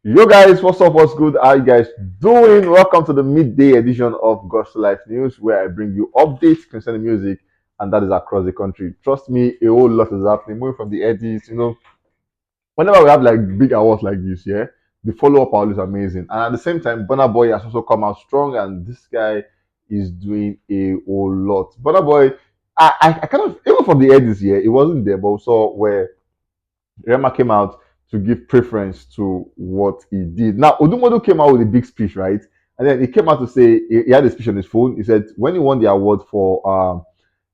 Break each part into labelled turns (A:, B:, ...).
A: Yo guys, what's up? What's good? How you guys doing? Welcome to the midday edition of Gospel Life News, where I bring you updates concerning music, and that is across the country. Trust me, a whole lot is happening. Moving from the edges, whenever we have like big awards like this, yeah, the follow up are always amazing. And at the same time, Burna Boy has also come out strong, and this guy is doing a whole lot. Burna Boy, I kind of even from the edges, yeah, it wasn't there, but we saw where Rema came out to give preference to what he did. Now, Odumodu came out with a big speech, right? And then he came out to say he had a speech on his phone. He said when he won the award for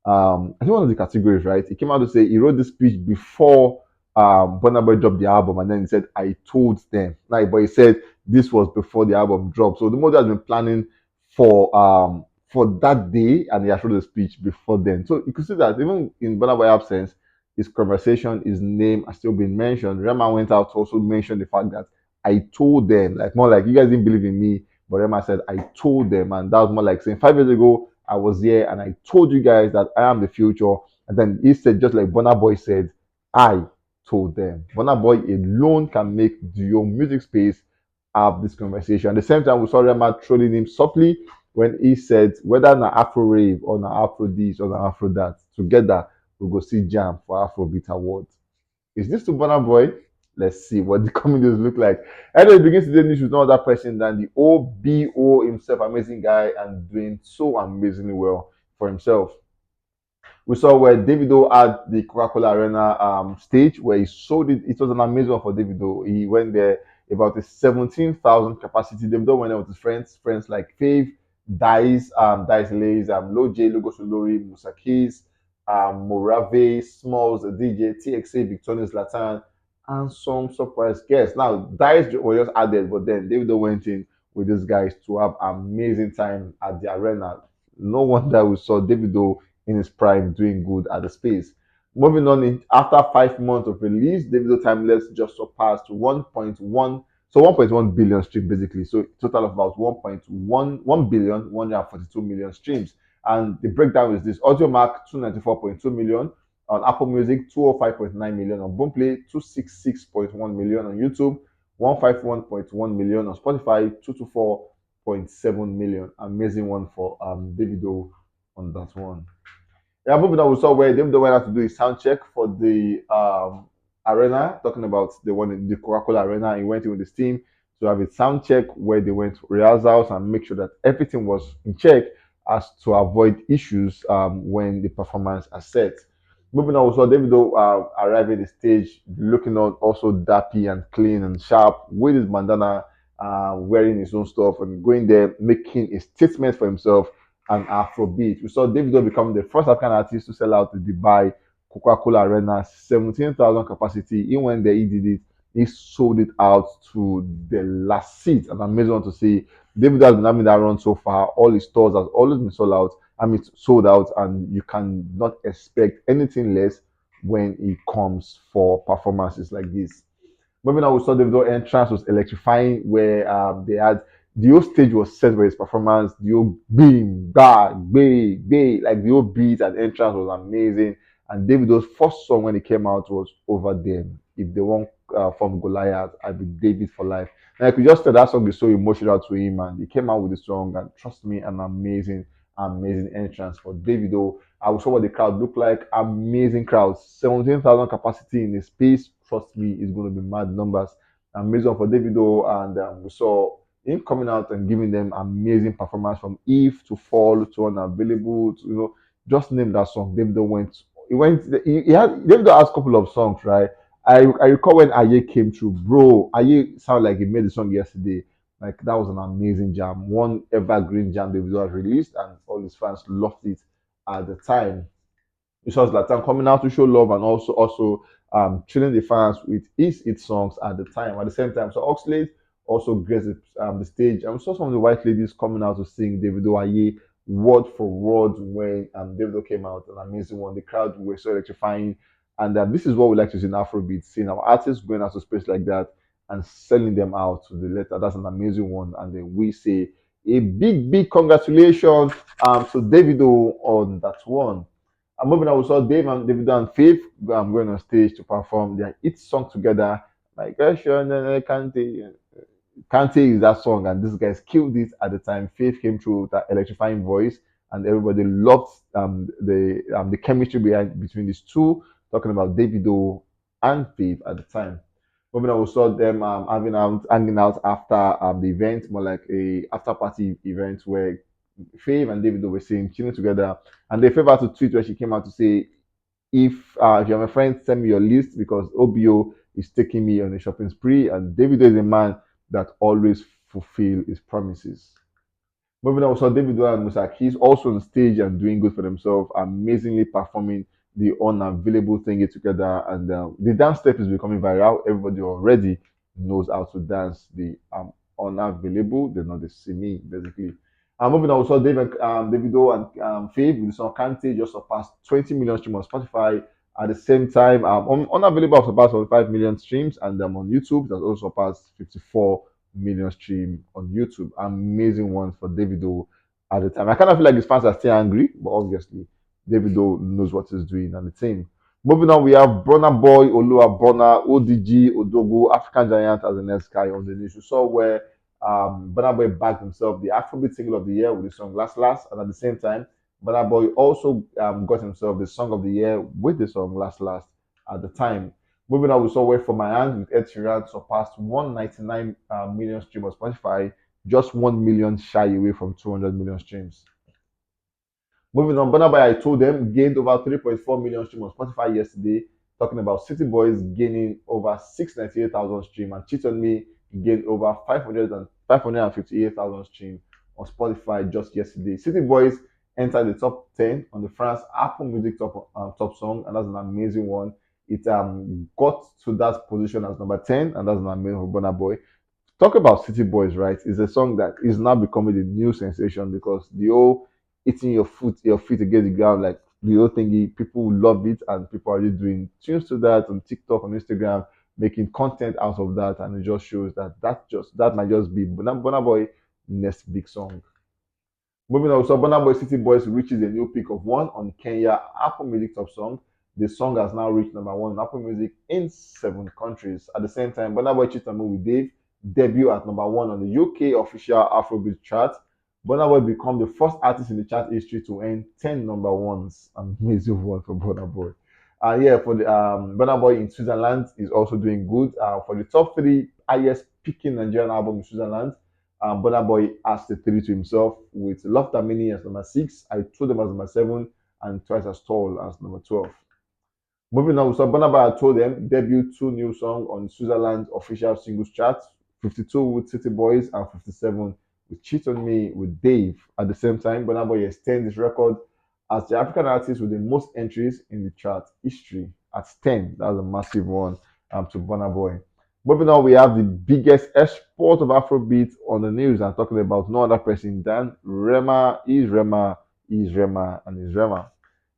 A: I think one of the categories, right? He came out to say he wrote this speech before Burna Boy dropped the album, and then he said I told them. Like, but he said this was before the album dropped. So Odumodu has been planning for that day, and he has wrote the speech before then. So you could see that even in Burna Boy absence, his conversation, his name has still been mentioned. Rema went out to also mention the fact that I told them, like more like you guys didn't believe in me, but Rema said I told them, and that was more like saying 5 years ago I was here and I told you guys that I am the future. And then he said, just like Burna Boy said, I told them. Burna Boy alone can make the whole music space have this conversation. At the same time, we saw Rema trolling him softly when he said, whether na Afro rave or na Afro this or na Afro that, together we go see Jam for Afrobeat Awards. Is this to Burna Boy? Let's see what the coming days look like. Anyway, it begins today news with no other person than the OBO himself, amazing guy, and doing so amazingly well for himself. We saw where Davido had the Coca-Cola Arena stage where he sold it. It was an amazing one for Davido. He went there about a 17,000 capacity. Davido went there with his friends like Fave, Dice Lays, Loj, Logos Olori, Musa Keys, Morave, Smalls, DJ, TXA, Victorious Latan, and some surprise guests. Now, Dice was just added, but then Davido went in with these guys to have amazing time at the arena. No wonder we saw Davido in his prime doing good at the space. Moving on, after 5 months of release, Davido Timeless just surpassed 1.1, so 1.1 billion streams basically. So total of about 1.1 billion 142 million streams. And the breakdown is this: Audio Mark 294.2 million on Apple Music, 205.9 million on Boomplay, 266.1 million on YouTube, 151.1 million on Spotify, 224.7 million. Amazing one for Davido on that one. Yeah, moving on, we saw where David went out to do his sound check for the arena, talking about the one in the Coca-Cola Arena. He went in with his team to have a sound check where they went rehearsals and make sure that everything was in check as to avoid issues when the performance are set. Moving on, we saw Davido arriving at the stage looking also dappy and clean and sharp with his bandana, wearing his own stuff and going there making a statement for himself and Afrobeat. We saw Davido become the first African artist to sell out the Dubai Coca-Cola Arena, 17,000 capacity. He went there, he did it. He sold it out to the last seat. An amazing one to see. Davido has been having that run so far. All his stores has always been sold out. I mean, sold out, and you cannot expect anything less when it comes for performances like this. Moving on, we saw Davido entrance was electrifying, where they had the whole stage was set for his performance. The whole beam, bah, bay, like the whole beat and entrance was amazing. And Davido's first song when it came out was Over Them. If they want from Goliath, I'll be David for life. And I could just tell that song is so emotional to him, and he came out with the song. And trust me, an amazing entrance for Davido. I saw what the crowd looked like. Amazing crowd, 17,000 capacity in the space. Trust me, it's going to be mad numbers. Amazing for Davido, and we saw him coming out and giving them amazing performance from Eve to Fall to Unavailable to just name that song. Davido went. He had Davido has a couple of songs, right? I recall when Aye came through, bro. Aye sounded like he made the song yesterday. Like that was an amazing jam, one evergreen jam Davido has released, and all his fans loved it at the time. It was Latin coming out to show love and also chilling the fans with his songs at the time. At the same time, so Oxlade also graced the stage. And we saw some of the white ladies coming out to sing Davido Aye word for word when Davido came out. An amazing one. The crowd were so electrifying. And this is what we like to see in Afrobeat, seeing our artists going out to space like that and selling them out to the letter. That's an amazing one. And then we say a big congratulations to Davido on that one. I'm moving on. We saw Dave and Davido and Faith going on stage to perform their hit song together. My question, Kante is that song, and these guys killed it at the time. Faith came through with that electrifying voice, and everybody loved the chemistry between these two. Talking about Davido and Faith at the time. Moving on, we saw them hanging out after the event, more like a after party event where Faith and Davido were saying chilling together, and they favored to tweet where she came out to say, if you're my friend, send me your list because OBO is taking me on a shopping spree, and Davido is a man that always fulfill his promises. Moving on, we saw Davido and Musaki also on stage and doing good for themselves, amazingly performing the unavailable thingy together, and the dance step is becoming viral. Everybody already knows how to dance the unavailable. They know the simi basically. Moving on, we saw Davido and Faith with the song Kante just surpassed 20 million streams on Spotify. At the same time, unavailable surpassed 45 million streams, and on YouTube that also surpassed 54 million stream on YouTube. Amazing one for Davido at the time. I kind of feel like his fans are still angry, but obviously Davido knows what he's doing and the team. Moving on, we have Burna Boy, Olua Burna, ODG, Odogo, African Giant as the next guy on the news. You saw where Burna Boy backed himself the Afrobeat single of the year with the song Last Last, and at the same time, Burna Boy also got himself the song of the year with the song Last Last at the time. Moving on, we saw Wait for My Hand with Ed Sheeran surpassed 199 million streams on Spotify, just 1 million shy away from 200 million streams. Moving on, Burna Boy, I told them, gained over 3.4 million streams on Spotify yesterday, talking about City Boys gaining over 698,000 streams, and Cheat on Me gained over 558,000 streams on Spotify just yesterday. City Boys entered the top 10 on the France Apple Music top song, and that's an amazing one. It got to that position as number 10, and that's an amazing for Burna Boy. Talk about City Boys, right? It's a song that is now becoming the new sensation because the whole eating your feet against the ground, like the whole thingy, people love it, and people are really doing tunes to that on TikTok, on Instagram, making content out of that, and it just shows that that might just be Burna Boy next big song. Moving on, so Burna Boy City Boys reaches a new peak of one on Kenya Apple Music Top Song. The song has now reached number one on Apple Music in 7 countries. At the same time, Burna Boy Chitamu with Dave debut at number one on the UK official Afrobeat chart. Burna Boy become the first artist in the chart history to earn 10 number ones. Amazing one for Burna Boy. Yeah, for the Burna Boy in Switzerland is also doing good. For the top three highest picking Nigerian album in Switzerland, Burna Boy has the three to himself with Love Tamini as number six, I Told Them as number seven, and Twice as Tall as number 12. Moving on, so Burna Boy I Told Them debuted two new songs on Switzerland official singles chart, 52 with City Boys and 57 with Cheat on Me with Dave. At the same time, Burna Boy extends his record as the African artist with the most entries in the chart history at 10. That's a massive one to Burna Boy. Moving on, we have the biggest export of Afrobeat on the news. I'm talking about no other person than Rema, and is Rema.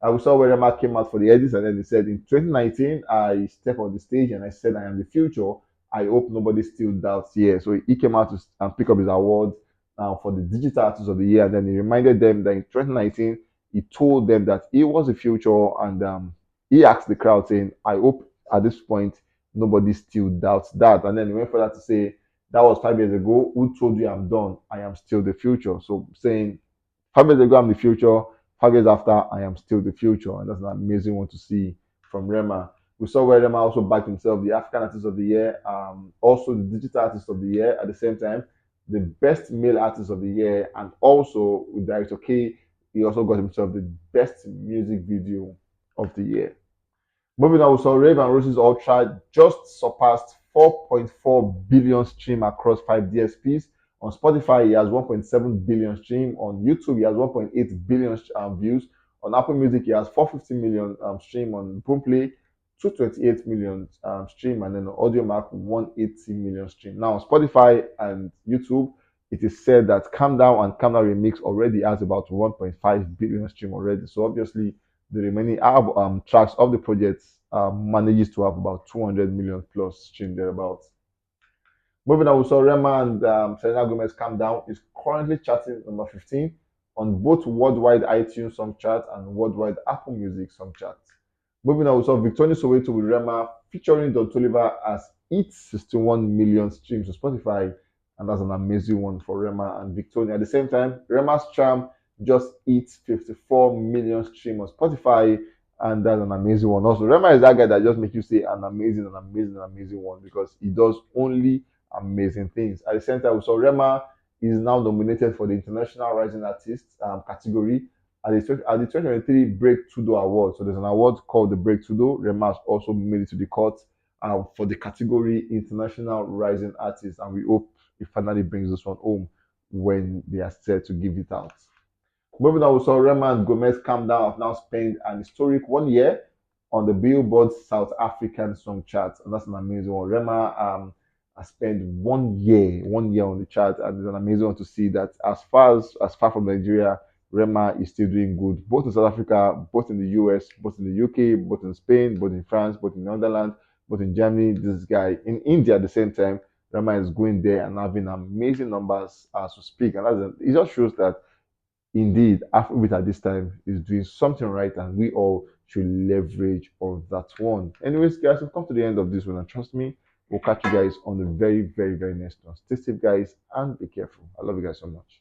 A: I saw where Rema came out for the edits, and then he said, in 2019, I stepped on the stage and I said, I am the future. I hope nobody still doubts here. So he came out to pick up his award for the Digital Artist of the Year, and then he reminded them that in 2019, he told them that he was the future, and he asked the crowd, saying, I hope at this point nobody still doubts that. And then he went further to say, that was 5 years ago. Who told you I'm done? I am still the future. So saying 5 years ago I'm the future, 5 years after I am still the future. And that's an amazing one to see from Rema. We saw where Rema also backed himself the African Artist of the Year, also the Digital Artist of the Year at the same time, the Best Male Artist of the Year, and also with Director K, he also got himself the Best Music Video of the Year. Moving on, we saw Rave and Rose's Ultra just surpassed 4.4 billion stream across 5 DSPs. On Spotify, he has 1.7 billion stream. On YouTube, he has 1.8 billion views. On Apple Music, he has 450 million stream. On Boomplay, 228 million stream. And then on AudioMac, 180 million stream. Now, on Spotify and YouTube, it is said that Calm Down and Calm Down Remix already has about 1.5 billion stream already. So obviously, the remaining tracks of the project manages to have about 200 million plus stream thereabouts. Moving on, we saw Rema and Selena Gomez Calm Down is currently charting number 15 on both worldwide iTunes song chart and worldwide Apple Music song chart. Moving on, we saw Victoria Soweto with Rema featuring Don Toliver as hit 61 million streams on Spotify, and that's an amazing one for Rema and Victoria. At the same time, Rema's Charm just hit 54 million streams on Spotify, and that's an amazing one. Also, Rema is that guy that just makes you say an amazing one because he does only amazing things. At the same time, we saw Rema is now nominated for the International Rising Artist category at the 2023 Breakthrough Award. So there's an award called the Breakthrough. Rema has also made it to the court for the category International Rising Artist, and we hope it finally brings this one home when they are set to give it out. Moving on, we saw Rema and Gomez Calm Down have now spent an historic 1 year on the Billboard South African Song Chart, and that's an amazing one. Rema has spent 1 year on the chart, and it's an amazing one to see that as far from Nigeria, Rema is still doing good, both in South Africa, both in the US, both in the UK, both in Spain, both in France, both in Netherlands, both in Germany. This guy in India at the same time, Rema is going there and having amazing numbers as we speak, and it just shows that indeed, Afrobeat at this time is doing something right, and we all should leverage on that one. Anyways, guys, we've come to the end of this one, and trust me, we'll catch you guys on the very, very, very next one. Stay safe, guys, and be careful. I love you guys so much.